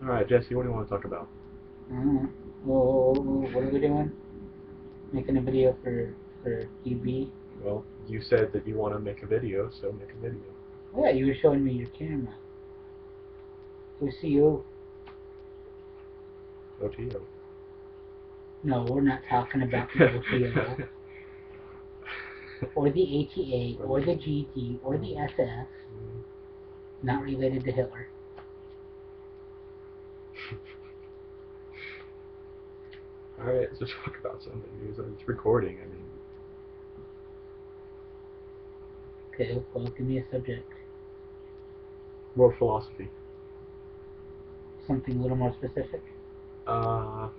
Alright, Jesse, what do you want to talk about? Mm. Well, what are we doing? Making a video for UB? Well, you said that you want to make a video, so make a video. Oh, yeah, you were showing me your camera. OCO. OTO. No, we're not talking about the OTO or the ATA or the GT or the SS. Not related to Hitler. Alright, so talk about something. It's recording, I mean. Okay, well, give me a subject. World philosophy. Something a little more specific. Alright,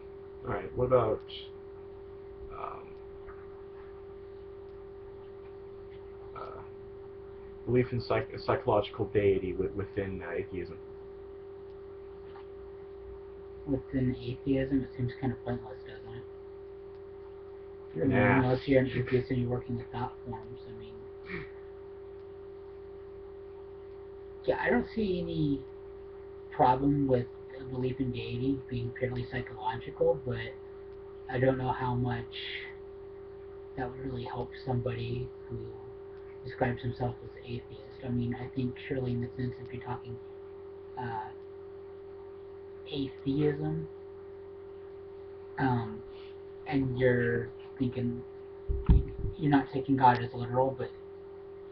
what about um, uh, belief in psychological deity within atheism? Within atheism, it seems kind of pointless, doesn't it? I mean, Nah. unless you're an atheist and you're working with thought forms, I mean, yeah, I don't see any problem with a belief in deity being purely psychological, but I don't know how much that would really help somebody who describes himself as atheist. I mean, I think surely in the sense if you're talking uh, atheism, um, and you're thinking you're not taking God as literal, but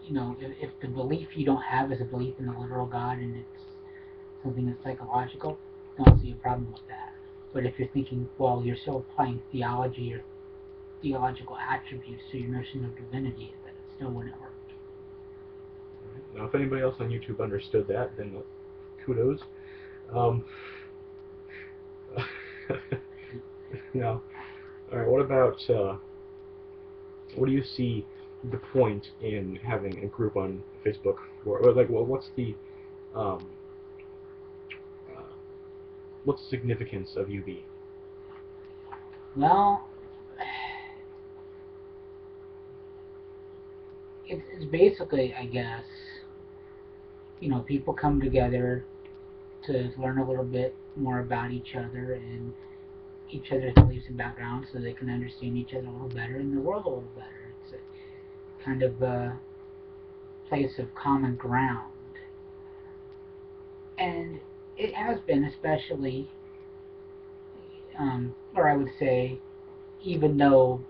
if the belief you don't have is a belief in a literal God and it's something that's psychological, I don't see a problem with that. But if you're thinking, well, you're still applying theology or theological attributes to your notion of divinity, that it still wouldn't work. Now, if anybody else on YouTube understood that, then kudos. Um, now, alright, what about what do you see the point in having a group on Facebook for? Or like, well, um, uh, what's the significance of UB? Well, it's basically, I guess, people come together to learn a little bit more about each other and each other's beliefs and backgrounds so they can understand each other a little better and the world a little better. It's a kind of a place of common ground. And it has been, especially, or I would say, even though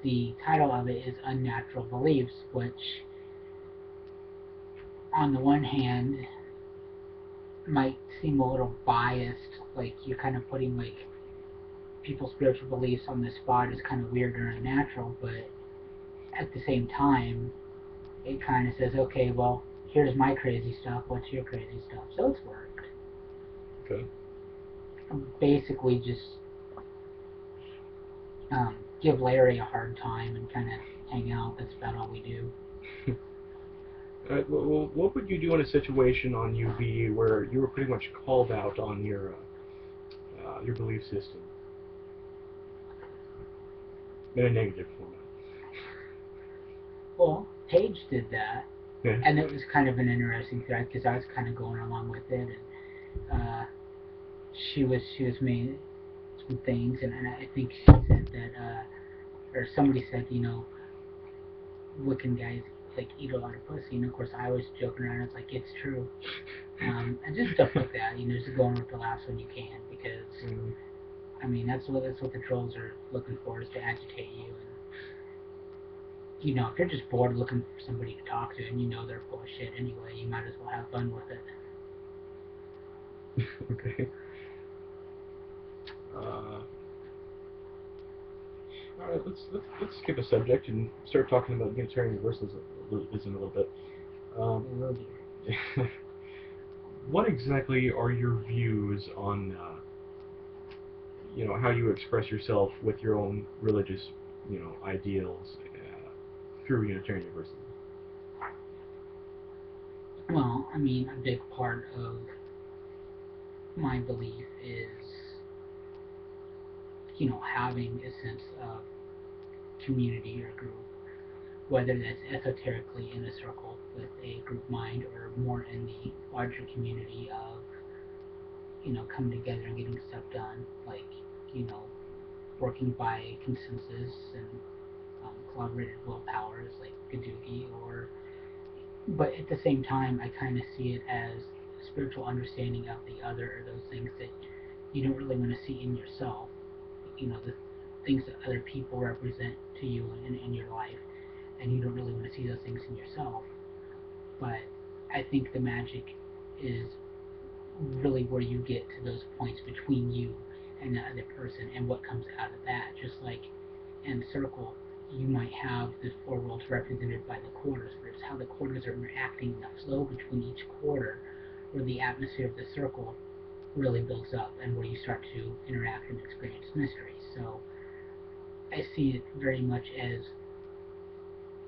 the title of it is Unnatural Beliefs, which on the one hand might seem a little biased, like you're kind of putting like people's spiritual beliefs on the spot is kind of weird or unnatural, but at the same time, it kind of says, okay, well, here's my crazy stuff, what's your crazy stuff? So it's worked. Okay. Basically, just give Larry a hard time and kind of hang out. That's about all we do. Well, what would you do in a situation on UB where you were pretty much called out on your belief system in a negative format? Well, Paige did that, Yeah. and it was kind of an interesting thread because I was kind of going along with it, and she was made some things, and I think she said that, or somebody said, Wiccan guys like eat a lot of pussy, and of course I was joking around. It's like it's true, and just stuff like that. Just going with the laughs when you can, because Mm. I mean that's what the trolls are looking for, is to agitate you. And if you're just bored looking for somebody to talk to, and they're full of shit anyway, you might as well have fun with it. Okay. Uh, all right. Let's skip a subject and start talking about Unitarian Universalism a little bit. Um, Oh dear. what exactly are your views on how you express yourself with your own religious ideals through Unitarian Universalism? Well, I mean, a big part of my belief is, having a sense of community or group, whether that's esoterically in a circle with a group mind or more in the larger community of coming together and getting stuff done, like, you know, working by consensus and collaborative willpowers like Gadugi, but at the same time, I kind of see it as a spiritual understanding of the other, or those things that you don't really want to see in yourself. The things that other people represent to you in your life, and you don't really want to see those things in yourself. But I think the magic is really where you get to those points between you and the other person and what comes out of that. Just like in a circle, you might have the four worlds represented by the quarters, but it's how the quarters are interacting and the flow between each quarter where the atmosphere of the circle really builds up and where you start to interact and experience mystery. So I see it very much as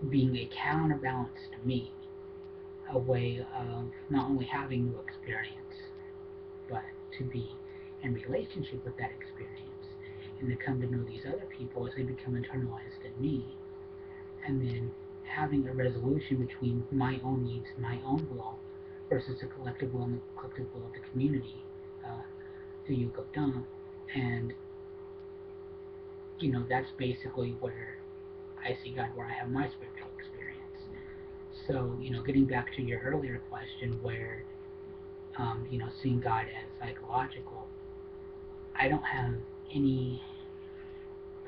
being a counterbalance to me, a way of not only having new experience, but to be in relationship with that experience and to come to know these other people as they become internalized in me, and then having a resolution between my own needs, my own will, versus the collective will and the collective will of the community, the Yucatan. And that's basically where I see God, where I have my spiritual experience. So, getting back to your earlier question, where seeing God as psychological, I don't have any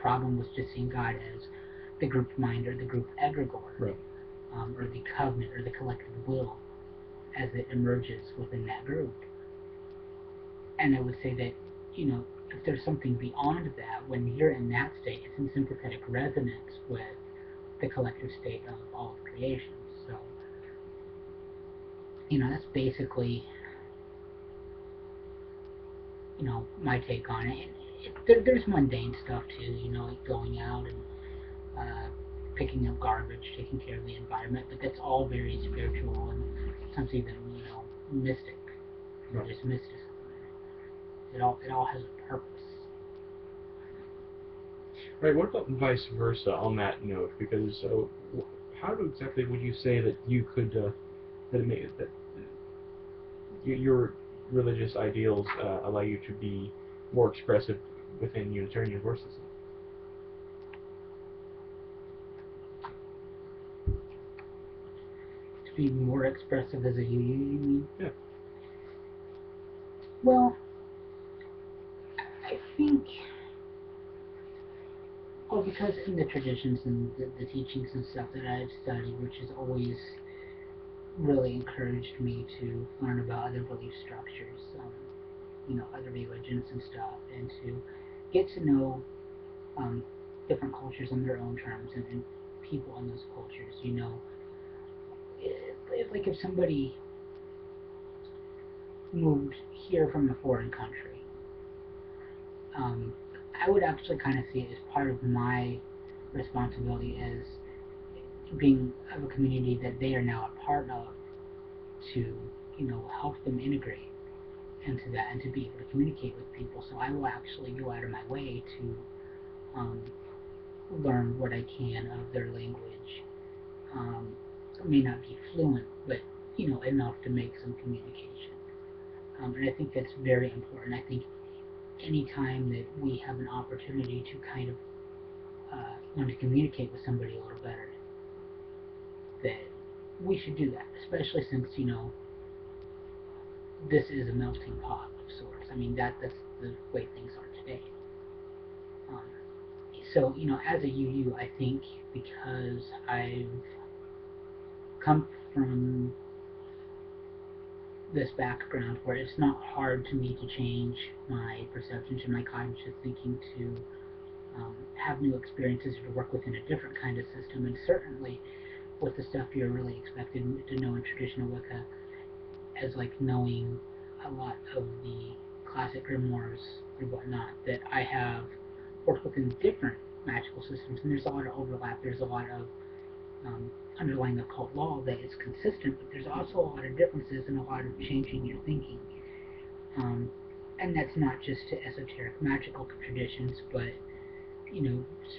problem with just seeing God as the group mind or the group egregore, Right. or the covenant or the collective will as it emerges within that group. And I would say that, if there's something beyond that, when you're in that state, it's in sympathetic resonance with the collective state of all of creation. So, that's basically, my take on it. There's mundane stuff too, like going out and uh, picking up garbage, taking care of the environment, but that's all very spiritual and something that, mystic. Right. There's mysticism in it. It all has a purpose. Right. What about vice versa on that note? Because how exactly would you say that you could that it may, that your religious ideals allow you to be more expressive within Unitarian Universalism? To be more expressive as a you mean? Yeah. Well, I think, well, because in the traditions and the teachings and stuff that I've studied, which has always really encouraged me to learn about other belief structures, other religions and stuff, and to get to know um, different cultures on their own terms and people in those cultures. Like if somebody moved here from a foreign country, um, I would actually kind of see it as part of my responsibility as being of a community that they are now a part of to, help them integrate into that and to be able to communicate with people. So I will actually go out of my way to um, learn what I can of their language. Um, it may not be fluent, but enough to make some communication. And I think that's very important. I think anytime that we have an opportunity to kind of learn to communicate with somebody a little better, that we should do that, especially since this is a melting pot of sorts. I mean that's the way things are today. Um, so as a UU, I think because I've come from this background where it's not hard to me to change my perceptions and my cognitive thinking to have new experiences or to work within a different kind of system, and certainly with the stuff you're really expected to know in traditional Wicca, as like knowing a lot of the classic grimoires and whatnot, that I have worked within different magical systems, and there's a lot of overlap. There's a lot of underlying occult law that is consistent, but there's also a lot of differences and a lot of changing your thinking. Um, and that's not just to esoteric magical traditions, but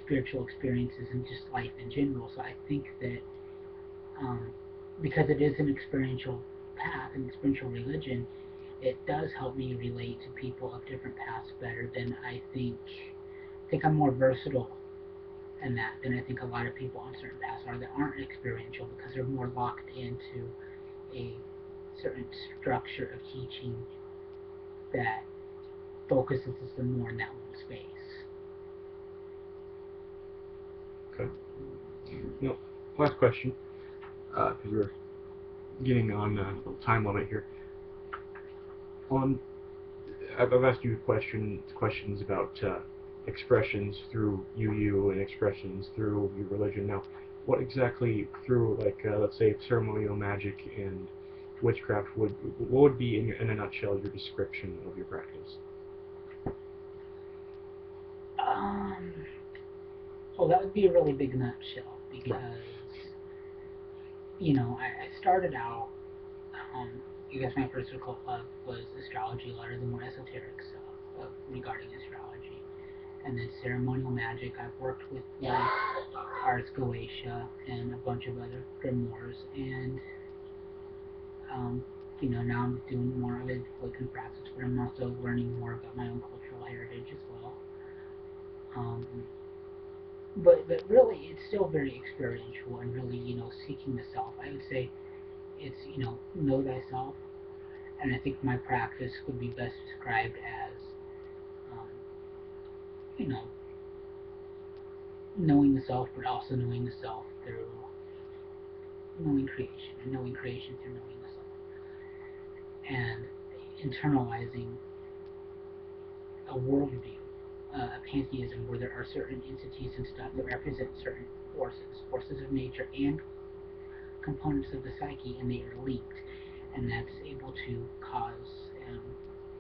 spiritual experiences and just life in general. So I think that um, because it is an experiential path, an experiential religion, it does help me relate to people of different paths better than I think. I think I'm more versatile in that than I think a lot of people on certain paths are that aren't experiential because they're more locked into a certain structure of teaching that focuses them more in that one space. Okay. No, last question, because we're getting on a little time limit here. I've asked you questions about expressions through UU and expressions through your religion. Now, what exactly through, like, let's say, ceremonial magic and witchcraft what would be in a nutshell your description of your practice? Um, well, that would be a really big nutshell because, I started out, I guess my first circle of was astrology, a lot of the more esoteric stuff regarding astrology. And then ceremonial magic, I've worked with Ars Goetia and a bunch of other grimoires, and um, now I'm doing more of a Wiccan practice, but I'm also learning more about my own cultural heritage as well. Um, but really, it's still very experiential and really, seeking the self. I would say it's, know thyself, and I think my practice would be best described as, um, you know, knowing the self, but also knowing the self through knowing creation, and knowing creation through knowing the self, and internalizing a worldview, a pantheism where there are certain entities and stuff that represent certain forces of nature and components of the psyche, and they are linked, and that's able to cause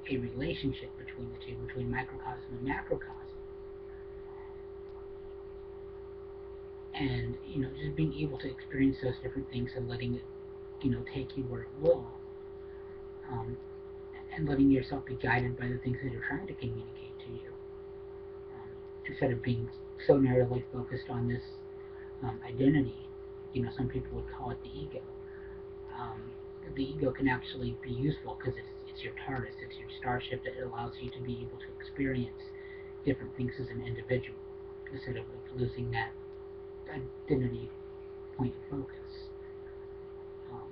a relationship between the two, between microcosm and macrocosm, and just being able to experience those different things and letting it, take you where it will, um, and letting yourself be guided by the things that are trying to communicate to you, instead of being so narrowly focused on this identity. Some people would call it the ego. Um, the ego can actually be useful because it's your TARDIS, it's your starship that allows you to be able to experience different things as an individual instead of losing that identity point of focus. Um,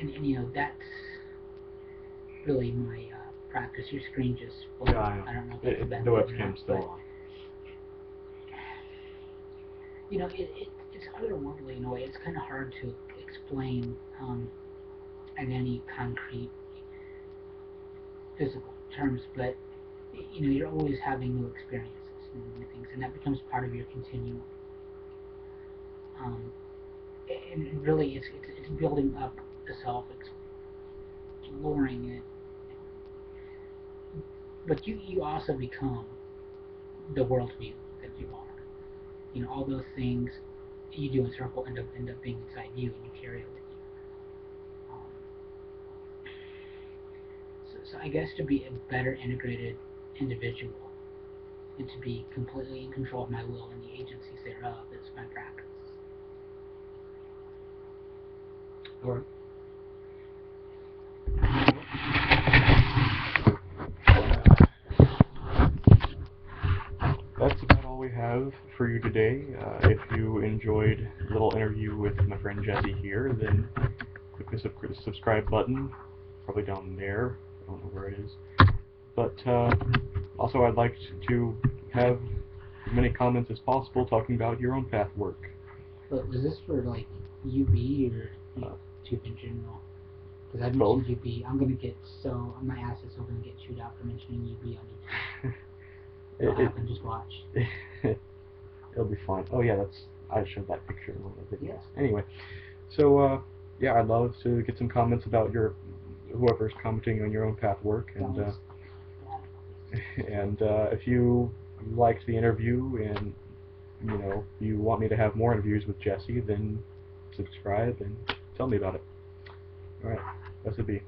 and that's really my practice. Your screen just flipped. Yeah, I don't know if it's the webcam's still on. It's otherworldly in a way. It's kind of hard to explain in any concrete physical terms, but you're always having new experiences and new things, and that becomes part of your continuum. Um, and really, it's building up the self, exploring it, but you also become the worldview that you are. All those things you do in circle end up being inside you, and you carry it with you. Um, so I guess to be a better integrated individual and to be completely in control of my will and the agencies thereof is my practice. Alright. That's about all we have for you today. If you enjoyed a little interview with my friend Jesi here, then click the subscribe button, probably down there. I don't know where it is. But also, I'd like to have as many comments as possible talking about your own path work. But was this for like UB or YouTube in general? Because I mentioned UB, I'm gonna get my ass is so gonna get chewed out for mentioning UB on YouTube. It'll happen. Just watch. It'll be fine. Oh yeah, I showed that picture in one of the videos. Yeah. Anyway, so yeah, I'd love to get some comments about whoever's commenting on your own path work, and and if you liked the interview and you want me to have more interviews with Jesi, then subscribe and tell me about it. All right, that's a B.